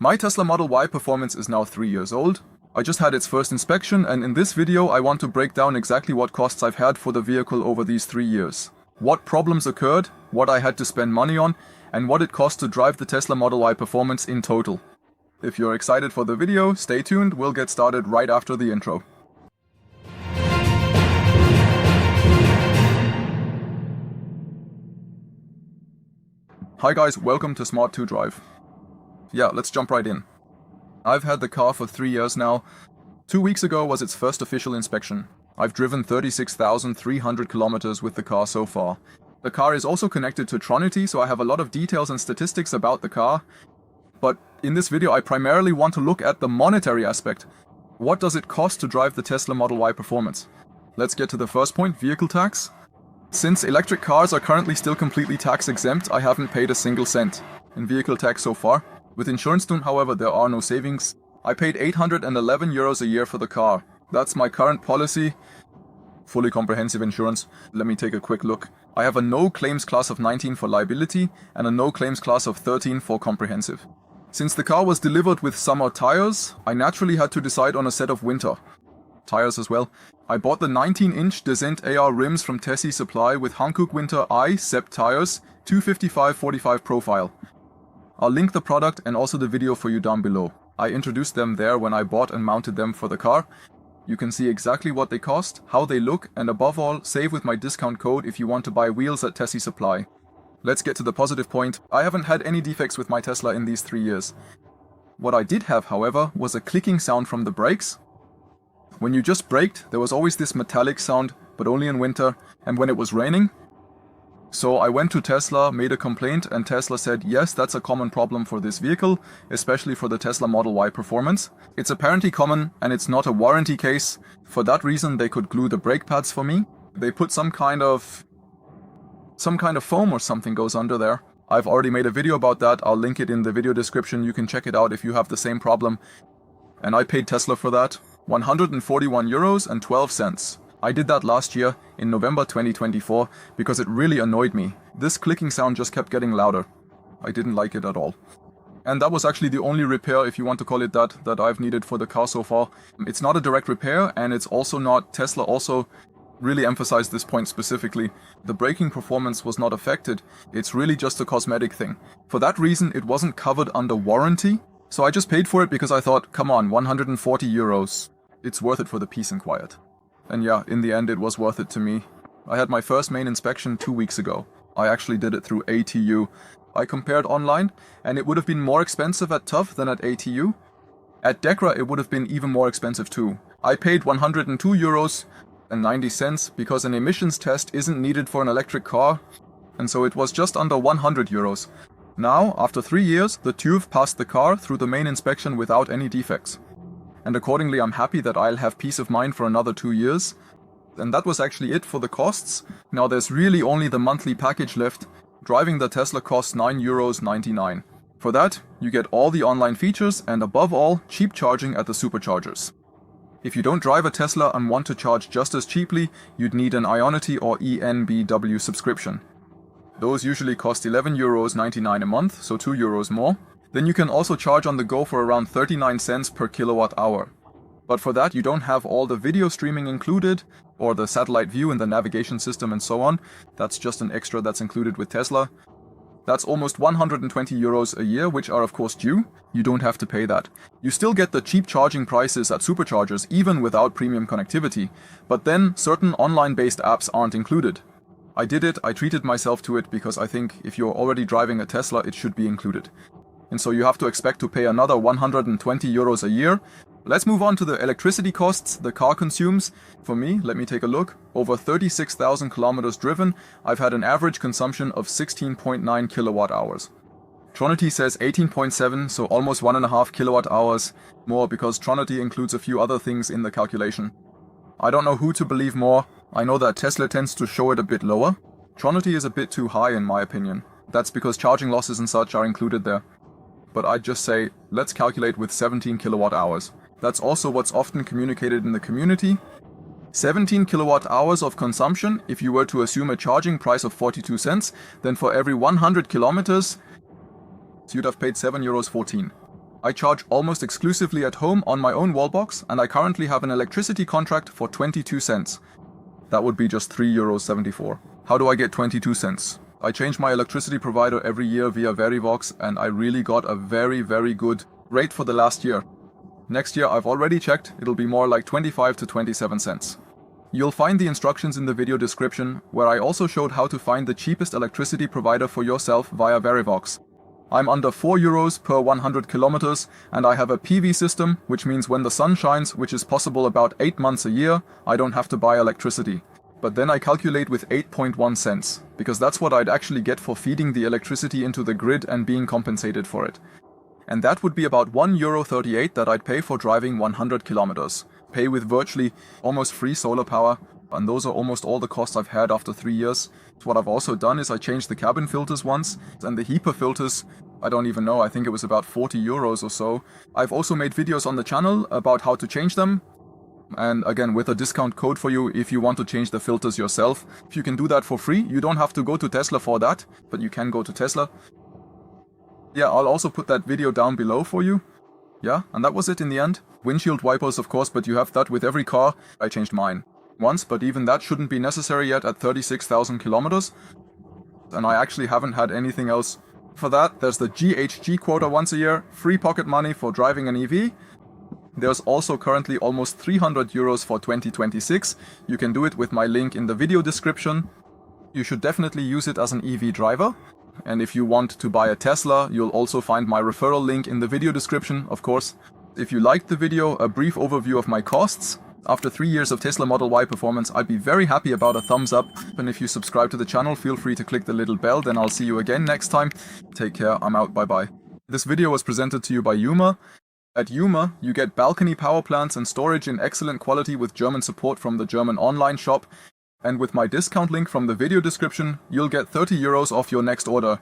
My Tesla Model Y performance is now 3 years old. I just had its first inspection, and in this video I want to break down exactly what costs I've had for the vehicle over these 3 years. What problems occurred, what I had to spend money on, and what it cost to drive the Tesla Model Y performance in total. If you're excited for the video, stay tuned, we'll get started right after the intro. Hi guys, welcome to Smart 2 Drive. Yeah, let's jump right in. I've had the car for 3 years now. 2 weeks ago was its first official inspection. I've driven 36,300 kilometers with the car so far. The car is also connected to Tronity, so I have a lot of details and statistics about the car. But in this video I primarily want to look at the monetary aspect. What does it cost to drive the Tesla Model Y performance? Let's get to the first point, vehicle tax. Since electric cars are currently still completely tax exempt, I haven't paid a single cent in vehicle tax so far. With Insurance, however, there are no savings. I paid 811 euros a year for the car. That's my current policy. Fully comprehensive insurance. Let me take a quick look. I have a no claims class of 19 for liability and a no claims class of 13 for comprehensive. Since the car was delivered with summer tires, I naturally had to decide on a set of winter tires as well. I bought the 19-inch Dezent AR rims from Tessi-Supply with Hankook Winter I SEP tires, 255/45 profile. I'll link the product and also the video for you down below. I introduced them there when I bought and mounted them for the car. You can see exactly what they cost, how they look, and above all, save with my discount code if you want to buy wheels at Tessi-Supply. Let's get to the positive point. I haven't had any defects with my Tesla in these 3 years. What I did have, however, was a clicking sound from the brakes. When you just braked, there was always this metallic sound, but only in winter, and when it was raining. So I went to Tesla, made a complaint, and Tesla said, yes, that's a common problem for this vehicle, especially for the Tesla Model Y performance. It's apparently common, and it's not a warranty case. For that reason, they could glue the brake pads for me. They put some kind of foam or something goes under there. I've already made a video about that. I'll link it in the video description. You can check it out if you have the same problem. And I paid Tesla for that, 141 euros and 12 cents. I did that last year, in November 2024, because it really annoyed me. This clicking sound just kept getting louder. I didn't like it at all. And that was actually the only repair, if you want to call it that I've needed for the car so far. It's not a direct repair, and it's also not... Tesla also really emphasized this point specifically. The braking performance was not affected. It's really just a cosmetic thing. For that reason, it wasn't covered under warranty. So I just paid for it because I thought, come on, 140 euros. It's worth it for the peace and quiet. And yeah, in the end it was worth it to me. I had my first main inspection 2 weeks ago. I actually did it through ATU. I compared online, and it would have been more expensive at TÜV than at ATU. At DEKRA it would have been even more expensive too. I paid 102 euros and 90 cents because an emissions test isn't needed for an electric car, and so it was just under 100 euros. Now, after 3 years, the TÜV passed the car through the main inspection without any defects. And accordingly I'm happy that I'll have peace of mind for another 2 years. And that was actually it for the costs. Now there's really only the monthly package left. Driving the Tesla costs 9.99 euros. For that, you get all the online features and above all, cheap charging at the superchargers. If you don't drive a Tesla and want to charge just as cheaply, you'd need an Ionity or ENBW subscription. Those usually cost 11.99 euros a month, so 2 euros more. Then you can also charge on the go for around 39 cents per kilowatt hour. But for that you don't have all the video streaming included, or the satellite view and the navigation system and so on. That's just an extra that's included with Tesla. That's almost 120 euros a year, which are of course due. You don't have to pay that. You still get the cheap charging prices at superchargers even without premium connectivity, but then certain online-based apps aren't included. I did it, I treated myself to it because I think if you're already driving a Tesla it should be included. And so you have to expect to pay another 120 euros a year. Let's move on to the electricity costs the car consumes. For me, let me take a look. Over 36,000 kilometers driven, I've had an average consumption of 16.9 kilowatt hours. Tronity says 18.7, so almost 1.5 kilowatt hours more because Tronity includes a few other things in the calculation. I don't know who to believe more. I know that Tesla tends to show it a bit lower. Tronity is a bit too high in my opinion. That's because charging losses and such are included there. But I'd just say, let's calculate with 17 kilowatt hours. That's also what's often communicated in the community. 17 kilowatt hours of consumption, if you were to assume a charging price of 42 cents, then for every 100 kilometers, you'd have paid 7.14 euros. I charge almost exclusively at home on my own wallbox, and I currently have an electricity contract for 22 cents. That would be just €3.74. How do I get 22 cents? I change my electricity provider every year via Verivox, and I really got a very good rate for the last year. Next year I've already checked, it'll be more like 25 to 27 cents. You'll find the instructions in the video description, where I also showed how to find the cheapest electricity provider for yourself via Verivox. I'm under €4 per 100 kilometers, and I have a PV system, which means when the sun shines, which is possible about 8 months a year, I don't have to buy electricity. But then I calculate with 8.1 cents, because that's what I'd actually get for feeding the electricity into the grid and being compensated for it. And that would be about €1.38 that I'd pay for driving 100 kilometers. Pay with virtually almost free solar power, and those are almost all the costs I've had after 3 years. What I've also done is I changed the cabin filters once, and the HEPA filters, I don't even know, I think it was about €40 or so. I've also made videos on the channel about how to change them, and again with a discount code for you if you want to change the filters yourself. If you can do that for free, you don't have to go to Tesla for that, but you can go to Tesla. Yeah, I'll also put that video down below for you. Yeah, and that was it in the end. Windshield wipers of course, but you have that with every car. I changed mine once, but even that shouldn't be necessary yet at 36,000 kilometers. And I actually haven't had anything else. For that, there's the GHG quota once a year, free pocket money for driving an EV. There's also currently almost €300 for 2026. You can do it with my link in the video description. You should definitely use it as an EV driver. And if you want to buy a Tesla, you'll also find my referral link in the video description, of course. If you liked the video, a brief overview of my costs. After 3 years of Tesla Model Y performance, I'd be very happy about a thumbs up. And if you subscribe to the channel, feel free to click the little bell, then I'll see you again next time. Take care, I'm out, bye bye. This video was presented to you by Yuma. At Yuma, you get balcony power plants and storage in excellent quality with German support from the German online shop. And with my discount link from the video description, you'll get €30 off your next order.